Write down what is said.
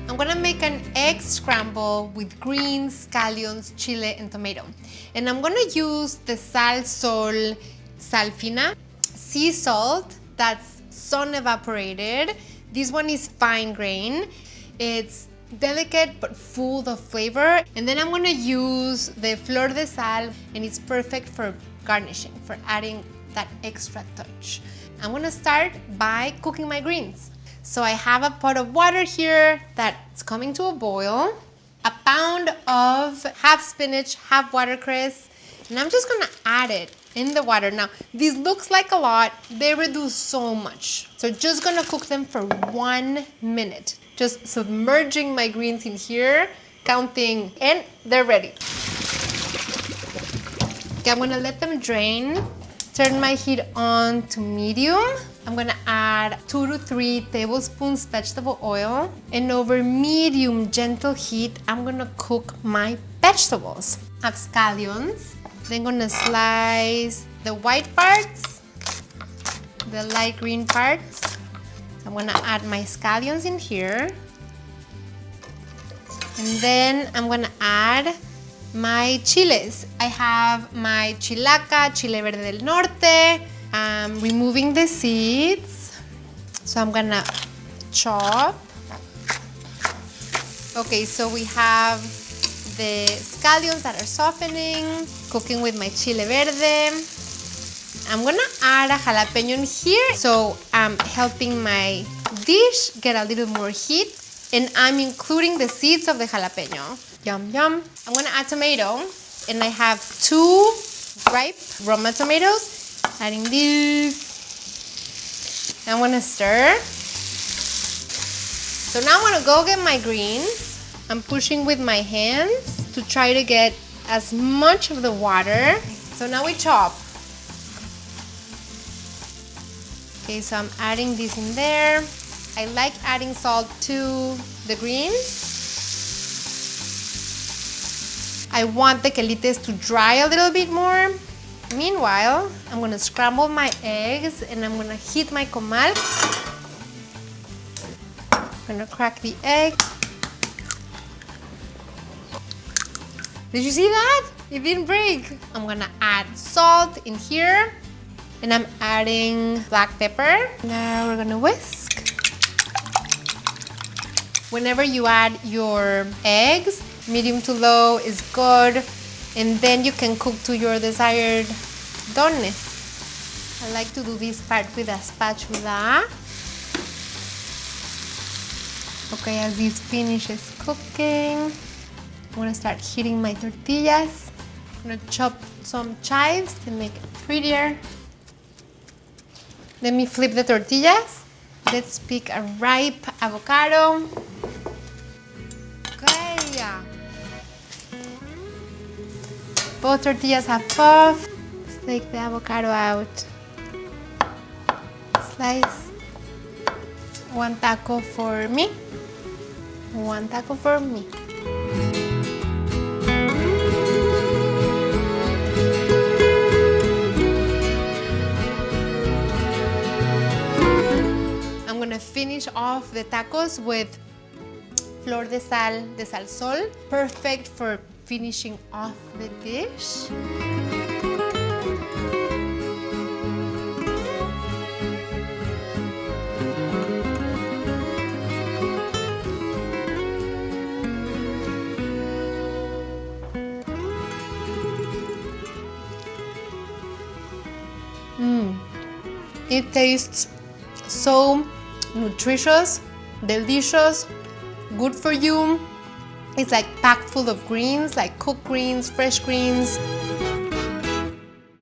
I'm gonna make an egg scramble with greens, scallions, chile, and tomato. And I'm gonna use the sal sol sal fina, sea salt that's sun evaporated. This one is fine grain. It's delicate but full of flavor. And then I'm gonna use the flor de sal, and it's perfect for garnishing, for adding that extra touch. I'm gonna start by cooking my greens. So I have a pot of water here that's coming to a boil, a pound of half spinach, half watercress, and I'm just gonna add it in the water. Now, this looks like a lot, they reduce so much. So just gonna cook them for 1 minute. Just submerging my greens in here, counting, and they're ready. Okay, I'm gonna let them drain. Turn my heat on to medium. I'm gonna add 2 to 3 tablespoons vegetable oil. And over medium, gentle heat, I'm gonna cook my vegetables. I have scallions. Then gonna slice the white parts, the light green parts. I'm gonna add my scallions in here. And then I'm gonna add my chiles. I have my chilaca, chile verde del norte. I'm removing the seeds. So I'm gonna chop. Okay, so we have the scallions that are softening, cooking with my chile verde. I'm gonna add a jalapeno in here, so I'm helping my dish get a little more heat, and I'm including the seeds of the jalapeno. Yum, yum. I'm gonna add tomato, and I have 2 ripe Roma tomatoes. Adding these. I'm gonna stir. So now I'm gonna go get my greens. I'm pushing with my hands to try to get as much of the water. So now we chop. Okay, so I'm adding this in there. I like adding salt to the greens. I want the quelites to dry a little bit more. Meanwhile, I'm gonna scramble my eggs and I'm gonna heat my comal. I'm gonna crack the egg. Did you see that? It didn't break. I'm gonna add salt in here, and I'm adding black pepper. Now we're gonna whisk. Whenever you add your eggs, medium to low is good. And then you can cook to your desired doneness. I like to do this part with a spatula. Okay, as this finishes cooking, I'm gonna start heating my tortillas. I'm gonna chop some chives to make it prettier. Let me flip the tortillas. Let's pick a ripe avocado. Okay. Both tortillas have puff. Let's take the avocado out. Slice. 1 taco for me. 1 taco for me. I'm gonna finish off the tacos with flor de sal sol. Perfect for finishing off the dish. It tastes so nutritious, delicious, good for you. It's like packed full of greens, like cooked greens, fresh greens.